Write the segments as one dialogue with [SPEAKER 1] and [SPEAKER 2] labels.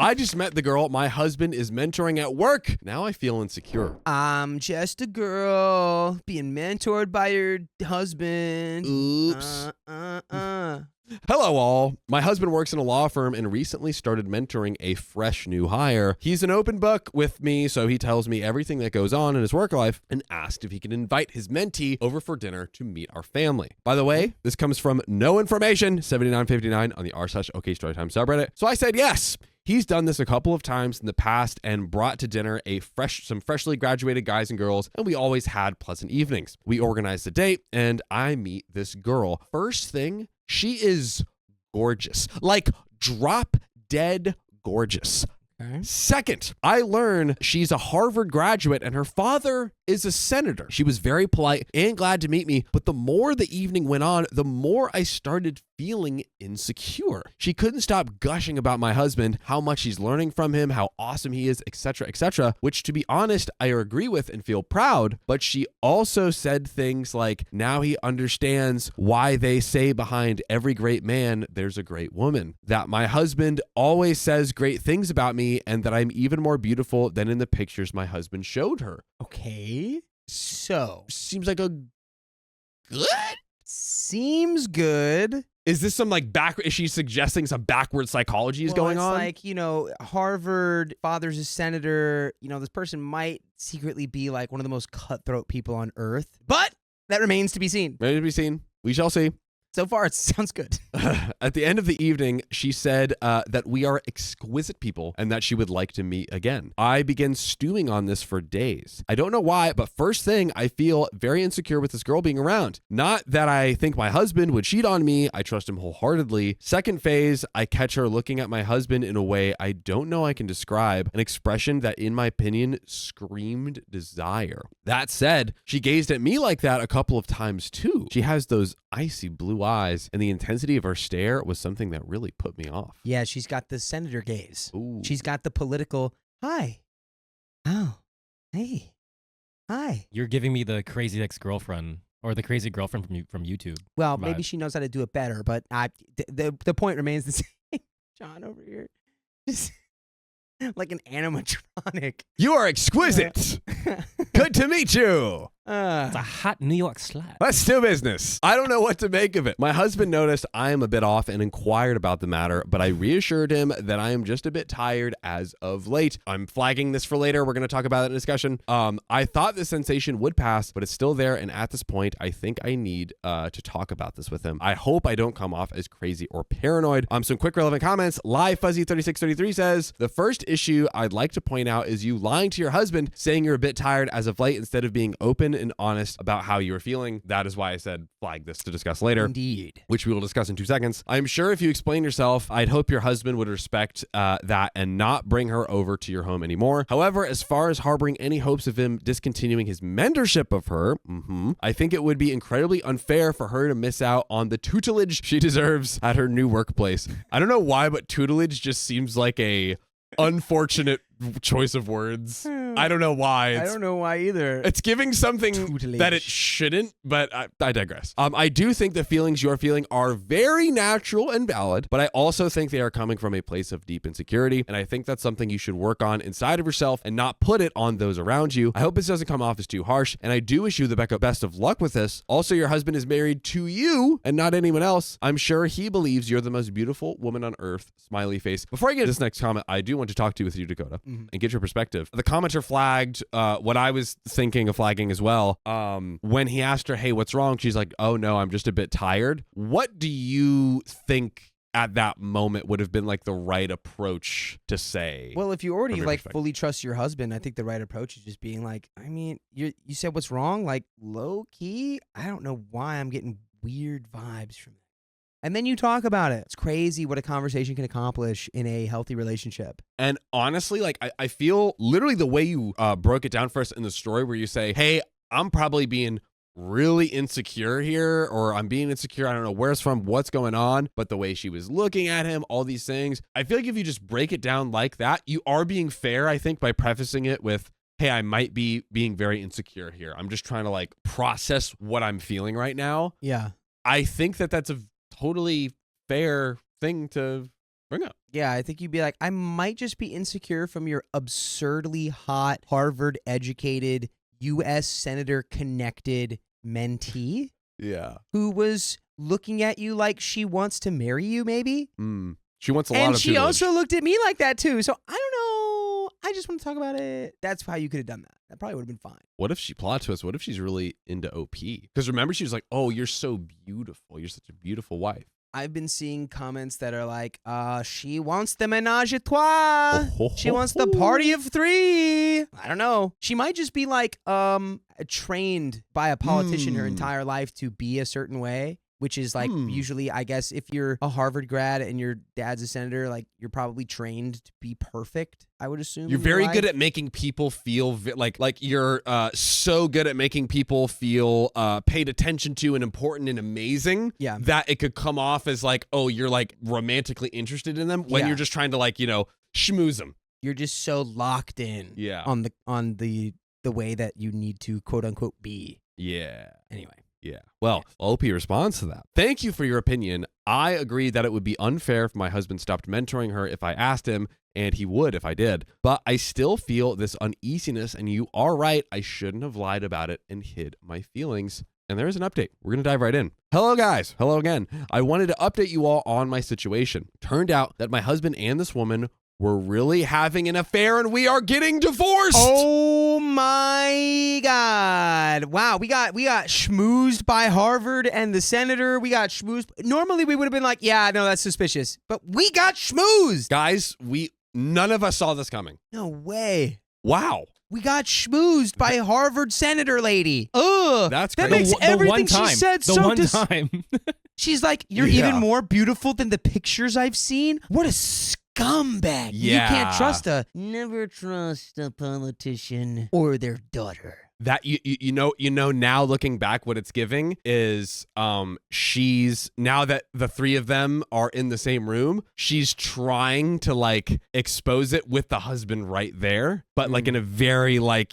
[SPEAKER 1] I just met the girl my husband is mentoring at work. Now I feel insecure.
[SPEAKER 2] I'm just a girl being mentored by your husband.
[SPEAKER 1] Oops. Hello all. My husband works in a law firm and recently started mentoring a fresh new hire. He's an open book with me, so he tells me everything that goes on in his work life and asked if he can invite his mentee over for dinner to meet our family. By the way, this comes from no information 7959 on the r/OK Storytime subreddit. So I said yes. He's done this a couple of times in the past and brought to dinner some freshly graduated guys and girls, and we always had pleasant evenings. We organized a date, and I meet this girl. First thing, she is gorgeous. Like, drop dead gorgeous.
[SPEAKER 2] Okay.
[SPEAKER 1] Second, I learn she's a Harvard graduate and her father is a senator. She was very polite and glad to meet me, but the more the evening went on, the more I started feeling insecure. She couldn't stop gushing about my husband, how much she's learning from him, how awesome he is, etc., which to be honest, I agree with and feel proud, but she also said things like, now he understands why they say behind every great man, there's a great woman, that my husband always says great things about me, and that I'm even more beautiful than in the pictures my husband showed her.
[SPEAKER 2] Okay. So.
[SPEAKER 1] Seems like a good?
[SPEAKER 2] Seems good.
[SPEAKER 1] Is this some is she suggesting some backward psychology is going on?
[SPEAKER 2] It's like, Harvard, father's a senator. This person might secretly be like one of the most cutthroat people on earth, but that remains to be seen.
[SPEAKER 1] Ready to be seen. We shall see.
[SPEAKER 2] So far, it sounds good.
[SPEAKER 1] At the end of the evening, she said that we are exquisite people and that she would like to meet again. I began stewing on this for days. I don't know why, but first thing, I feel very insecure with this girl being around. Not that I think my husband would cheat on me. I trust him wholeheartedly. Second phase, I catch her looking at my husband in a way I don't know I can describe, an expression that, in my opinion, screamed desire. That said, she gazed at me like that a couple of times too. She has those icy blue eyes, and the intensity of her stare was something that really put me off.
[SPEAKER 2] Yeah, she's got the senator gaze.
[SPEAKER 1] Ooh.
[SPEAKER 2] She's got the political, hi. Oh, hey. Hi.
[SPEAKER 3] You're giving me the crazy ex-girlfriend or the crazy girlfriend from YouTube.
[SPEAKER 2] Well,
[SPEAKER 3] vibe.
[SPEAKER 2] maybe she knows how to do it better, but the point remains the same. John over here. Just like an animatronic.
[SPEAKER 1] You are exquisite. Good to meet you.
[SPEAKER 3] It's a hot New York slut.
[SPEAKER 1] Let's do business. I don't know what to make of it. My husband noticed I am a bit off and inquired about the matter, but I reassured him that I am just a bit tired as of late. I'm flagging this for later. We're going to talk about it in discussion. I thought the sensation would pass, but it's still there. And at this point, I think I need to talk about this with him. I hope I don't come off as crazy or paranoid. Some quick relevant comments. Live Fuzzy 3633 says, the first issue I'd like to point out is you lying to your husband, saying you're a bit tired as of late instead of being open and honest about how you were feeling. That is why I said flag this to discuss later.
[SPEAKER 2] Indeed. Which
[SPEAKER 1] we will discuss in 2 seconds. I'm sure if you explain yourself, I'd hope your husband would respect that and not bring her over to your home anymore. However, as far as harboring any hopes of him discontinuing his mentorship of her, I think it would be incredibly unfair for her to miss out on the tutelage she deserves at her new workplace. I don't know why, but tutelage just seems like a unfortunate choice of words. I don't know why.
[SPEAKER 2] I don't know why either.
[SPEAKER 1] It's giving something
[SPEAKER 2] Tutelage.
[SPEAKER 1] that it shouldn't, but I digress. I do think the feelings you're feeling are very natural and valid, but I also think they are coming from a place of deep insecurity, and I think that's something you should work on inside of yourself and not put it on those around you. I hope this doesn't come off as too harsh, and I do wish you the best of luck with this. Also, your husband is married to you and not anyone else. I'm sure he believes you're the most beautiful woman on earth. Smiley face. Before I get to this next comment, I do want to talk to you with you, Dakota, and get your perspective. The commenter flagged what I was thinking of flagging as well. When he asked her, hey, what's wrong? She's like, oh no, I'm just a bit tired. What do you think at that moment would have been like the right approach to say?
[SPEAKER 2] Well, if you already like fully trust your husband, I think the right approach is just being like, I mean, you said what's wrong? Like low key, I don't know why I'm getting weird vibes from that. And then you talk about it. It's crazy what a conversation can accomplish in a healthy relationship.
[SPEAKER 1] And honestly, like I feel literally the way you broke it down for us in the story where you say, hey, I'm probably being really insecure here, or I'm being insecure. I don't know where it's from, what's going on, but the way she was looking at him, all these things. I feel like if you just break it down like that, you are being fair, I think, by prefacing it with, hey, I might be being very insecure here. I'm just trying to like process what I'm feeling right now.
[SPEAKER 2] Yeah.
[SPEAKER 1] I think that that's a totally fair thing to bring up.
[SPEAKER 2] Yeah, I think you'd be like, I might just be insecure from your absurdly hot, Harvard-educated, U.S. Senator-connected mentee
[SPEAKER 1] Yeah.
[SPEAKER 2] who was looking at you like she wants to marry you, maybe?
[SPEAKER 1] She wants a lot
[SPEAKER 2] And
[SPEAKER 1] of
[SPEAKER 2] she
[SPEAKER 1] tutelage.
[SPEAKER 2] also looked at me like that, too. So I don't know. I just want to talk about it. That's how you could have done that. That probably would have been fine.
[SPEAKER 1] What if she plot twist? What if she's really into OP? Because remember, she was like, oh, you're so beautiful. You're such a beautiful wife.
[SPEAKER 2] I've been seeing comments that are like, she wants the menage a trois. She wants the party of 3. I don't know. She might just be like trained by a politician her entire life to be a certain way, which is like usually, I guess, if you're a Harvard grad and your dad's a senator, like you're probably trained to be perfect, I would assume.
[SPEAKER 1] You're very good at making people feel like you're so good at making people feel paid attention to and important and amazing that it could come off as like, oh, you're like romantically interested in them when you're just trying to like, schmooze them.
[SPEAKER 2] You're just so locked in on the way that you need to quote unquote be.
[SPEAKER 1] Yeah.
[SPEAKER 2] Anyway.
[SPEAKER 1] Yeah. Well, OP responds to that. Thank you for your opinion. I agree that it would be unfair if my husband stopped mentoring her if I asked him, and he would if I did. But I still feel this uneasiness, and you are right. I shouldn't have lied about it and hid my feelings. And there's an update. We're going to dive right in. Hello, guys. Hello again. I wanted to update you all on my situation. Turned out that my husband and this woman were really having an affair, and we are getting divorced.
[SPEAKER 2] Oh my God. Wow. We got schmoozed by Harvard and the senator. We got schmoozed. Normally we would have been like, yeah, no, that's suspicious. But we got schmoozed.
[SPEAKER 1] Guys, none of us saw this coming.
[SPEAKER 2] No way.
[SPEAKER 1] Wow.
[SPEAKER 2] We got schmoozed by Harvard senator lady. Ugh.
[SPEAKER 1] That's
[SPEAKER 2] that
[SPEAKER 1] crazy.
[SPEAKER 2] makes everything she said
[SPEAKER 3] the
[SPEAKER 2] so
[SPEAKER 3] one time.
[SPEAKER 2] She's like, you're even more beautiful than the pictures I've seen. What a scumbag.
[SPEAKER 1] Yeah.
[SPEAKER 2] You can't trust never trust a politician or their daughter.
[SPEAKER 1] That you know now looking back, what it's giving is she's, now that the 3 of them are in the same room, she's trying to like expose it with the husband right there, but like in a very like,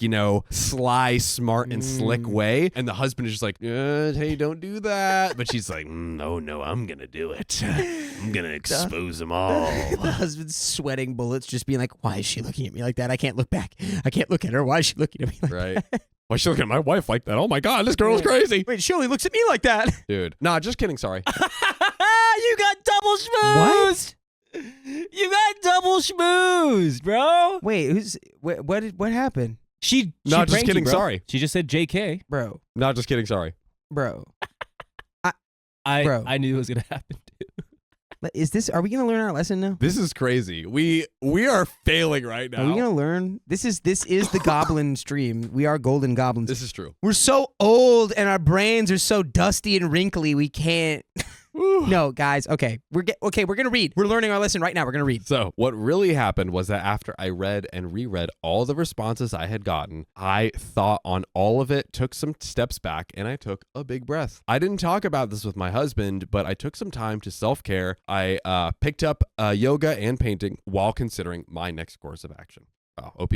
[SPEAKER 1] sly, smart and slick way, and the husband is just like, hey, don't do that, but she's like, no, I'm gonna do it. I'm gonna expose them all.
[SPEAKER 2] The husband's sweating bullets, just being like, why is she looking at me like that? I can't look back. I can't look at her. Why is she looking at me like
[SPEAKER 1] right.
[SPEAKER 2] that?
[SPEAKER 1] Why is she looking at my wife like that? Oh my God, this girl is crazy.
[SPEAKER 2] Wait, she only looks at me like that.
[SPEAKER 1] Dude. Nah, just kidding. Sorry.
[SPEAKER 3] You got double schmoozed. What? You got double schmoozed, bro.
[SPEAKER 2] Wait, what happened?
[SPEAKER 3] She
[SPEAKER 1] Not just
[SPEAKER 3] pranked
[SPEAKER 1] kidding.
[SPEAKER 3] you, bro.
[SPEAKER 1] Sorry.
[SPEAKER 3] She just said JK.
[SPEAKER 2] Bro.
[SPEAKER 1] Not just kidding. Sorry.
[SPEAKER 2] Bro.
[SPEAKER 3] I knew it was going to happen too.
[SPEAKER 2] Are we going to learn our lesson now?
[SPEAKER 1] This is crazy. We are failing right now.
[SPEAKER 2] Are we going to learn? This is the goblin stream. We are golden goblins.
[SPEAKER 1] This is true.
[SPEAKER 2] We're so old and our brains are so dusty and wrinkly we can't. No, guys. Okay. We're going to read. We're learning our lesson right now. We're going to read.
[SPEAKER 1] So what really happened was that after I read and reread all the responses I had gotten, I thought on all of it, took some steps back, and I took a big breath. I didn't talk about this with my husband, but I took some time to self-care. I picked up yoga and painting while considering my next course of action. OP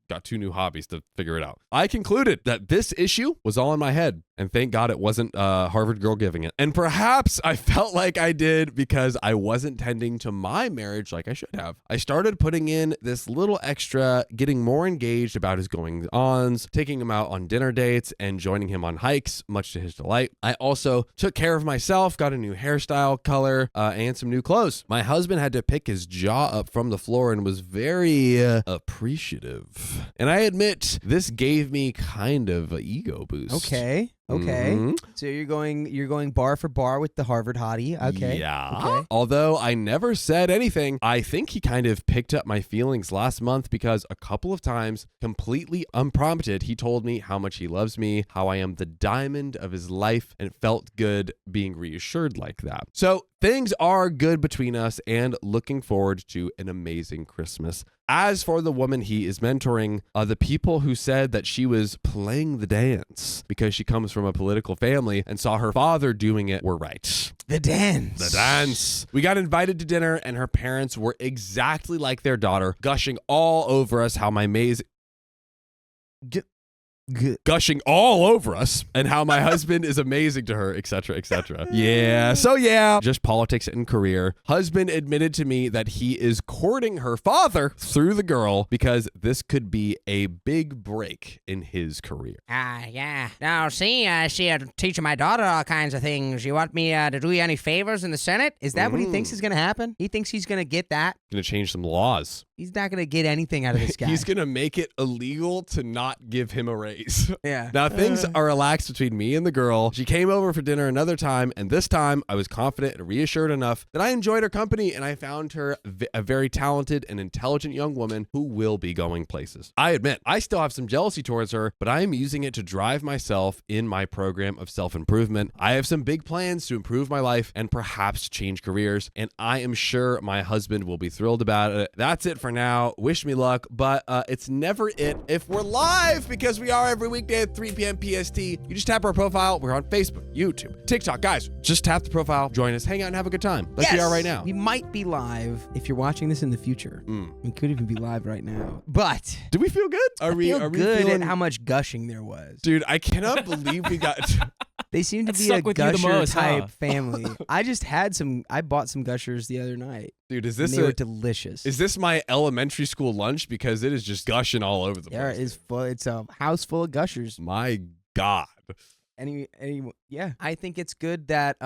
[SPEAKER 1] got 2 new hobbies to figure it out. I concluded that this issue was all in my head, and thank God it wasn't a Harvard girl giving it. And perhaps I felt like I did because I wasn't tending to my marriage like I should have. I started putting in this little extra, getting more engaged about his goings-ons, taking him out on dinner dates, and joining him on hikes, much to his delight. I also took care of myself, got a new hairstyle, color, and some new clothes. My husband had to pick his jaw up from the floor and was very appreciative. And I admit, this gave me kind of an ego boost.
[SPEAKER 2] Okay. So you're going bar for bar with the Harvard hottie. Okay.
[SPEAKER 1] Yeah.
[SPEAKER 2] Okay.
[SPEAKER 1] Although I never said anything, I think he kind of picked up my feelings last month because a couple of times, completely unprompted, he told me how much he loves me, how I am the diamond of his life, and it felt good being reassured like that. So things are good between us and looking forward to an amazing Christmas. As for the woman he is mentoring, the people who said that she was playing the dance because she comes from a political family and saw her father doing it were right.
[SPEAKER 2] The dance.
[SPEAKER 1] We got invited to dinner and her parents were exactly like their daughter, gushing all over us how my amazing... gushing all over us and how my husband is amazing to her, etc., etc. Yeah. So yeah, just politics and career. Husband admitted to me that he is courting her father through the girl because this could be a big break in his career.
[SPEAKER 2] Yeah. Now, see, teaching my daughter all kinds of things. You want me to do you any favors in the Senate? Is that what he thinks is going to happen? He thinks he's going to get that?
[SPEAKER 1] Going to change some laws.
[SPEAKER 2] He's not going to get anything out of this guy.
[SPEAKER 1] He's going to make it illegal to not give him a raise.
[SPEAKER 2] Yeah.
[SPEAKER 1] Now, things are relaxed between me and the girl. She came over for dinner another time, and this time I was confident and reassured enough that I enjoyed her company, and I found her a very talented and intelligent young woman who will be going places. I admit, I still have some jealousy towards her, but I am using it to drive myself in my program of self-improvement. I have some big plans to improve my life and perhaps change careers, and I am sure my husband will be thrilled about it. That's it for now. Wish me luck, but it's never it if we're live, because we are every weekday at 3 p.m. PST. You just tap our profile. We're on Facebook, YouTube, TikTok. Guys, just tap the profile, join us, hang out, and have a good time like we are right now.
[SPEAKER 2] We might be live if you're watching this in the future. We could even be live right now. But
[SPEAKER 1] do we feel good?
[SPEAKER 2] I feel good at how much gushing there was.
[SPEAKER 1] Dude, I cannot believe we got...
[SPEAKER 2] They seem to be a gusher type family. I bought some gushers the other night.
[SPEAKER 1] Dude,
[SPEAKER 2] they were delicious.
[SPEAKER 1] Is this my elementary school lunch? Because it is just gushing all over the place.
[SPEAKER 2] It's a house full of gushers.
[SPEAKER 1] My God.
[SPEAKER 2] Yeah. I think it's good that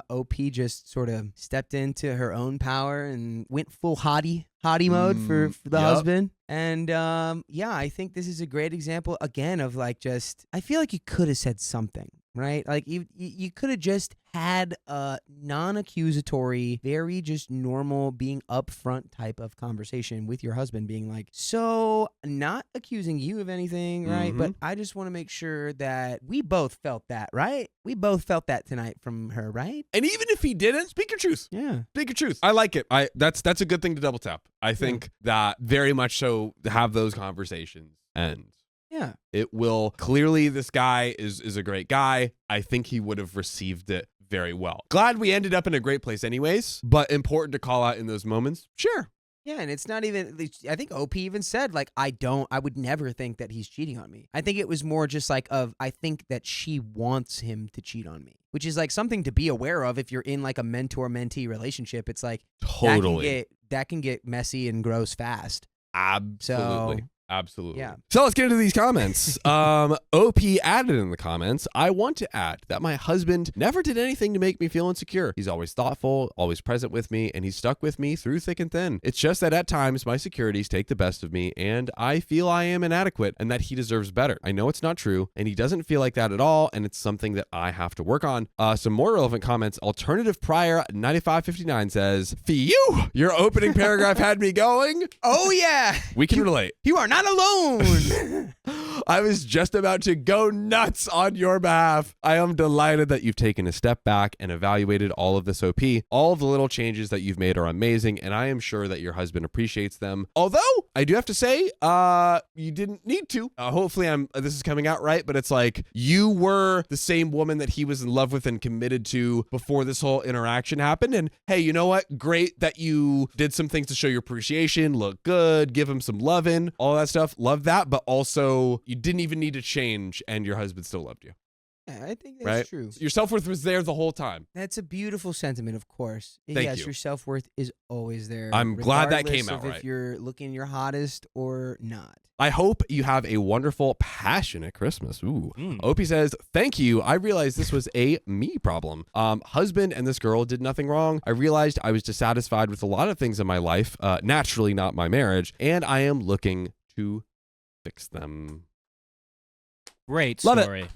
[SPEAKER 2] OP just sort of stepped into her own power and went full hottie mode for the husband. And yeah, I think this is a great example again of like just, I feel like you could have said something, right? Like you could have just had a non-accusatory, very just normal, being upfront type of conversation with your husband, being like, so not accusing you of anything, right? But I just want to make sure that we both felt that, right? We both felt that tonight from her, right?
[SPEAKER 1] And even if he didn't, speak your truth.
[SPEAKER 2] Yeah.
[SPEAKER 1] Speak your truth. I like it. That's a good thing to double tap. I think that very much so, to have those conversations. And
[SPEAKER 2] yeah,
[SPEAKER 1] it will clearly, this guy is a great guy. I think he would have received it very well. Glad we ended up in a great place anyways, but important to call out in those moments. Sure.
[SPEAKER 2] Yeah, and it's not even, I think OP even said, like, I would never think that he's cheating on me. I think it was more just like I think that she wants him to cheat on me, which is like something to be aware of if you're in like a mentor-mentee relationship. It's like,
[SPEAKER 1] totally.
[SPEAKER 2] That can get messy and gross fast.
[SPEAKER 1] Absolutely. Absolutely.
[SPEAKER 2] Yeah.
[SPEAKER 1] So let's get into these comments. OP added in the comments, I want to add that my husband never did anything to make me feel insecure. He's always thoughtful, always present with me, and he's stuck with me through thick and thin. It's just that at times my securities take the best of me and I feel I am inadequate and that he deserves better. I know it's not true and he doesn't feel like that at all, and it's something that I have to work on. Some more relevant comments. Alternative Prior 9559 says, "Phew, your opening paragraph had me going."
[SPEAKER 2] Oh yeah.
[SPEAKER 1] We can relate.
[SPEAKER 2] You are not alone.
[SPEAKER 1] I was just about to go nuts on your behalf. I am delighted that you've taken a step back and evaluated all of this OP. All of the little changes that you've made are amazing, and I am sure that your husband appreciates them. Although, I do have to say, you didn't need to. Hopefully, this is coming out right, but it's like you were the same woman that he was in love with and committed to before this whole interaction happened. And hey, you know what? Great that you did some things to show your appreciation, look good, give him some loving, all that stuff. Love that, but also you didn't even need to change and your husband still loved you.
[SPEAKER 2] Yeah, I think that's true.
[SPEAKER 1] Your self-worth was there the whole time.
[SPEAKER 2] That's a beautiful sentiment, of course.
[SPEAKER 1] Thank you.
[SPEAKER 2] Your self-worth is always there.
[SPEAKER 1] I'm glad that came
[SPEAKER 2] regardless
[SPEAKER 1] out
[SPEAKER 2] of
[SPEAKER 1] right.
[SPEAKER 2] If you're looking your hottest or not.
[SPEAKER 1] I hope you have a wonderful, passionate Christmas. Ooh. Opie says, thank you. I realized this was a me problem. Husband and this girl did nothing wrong. I realized I was dissatisfied with a lot of things in my life, naturally not my marriage, and I am looking to fix them.
[SPEAKER 3] Great
[SPEAKER 1] Love
[SPEAKER 3] story.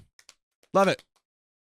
[SPEAKER 1] Love it.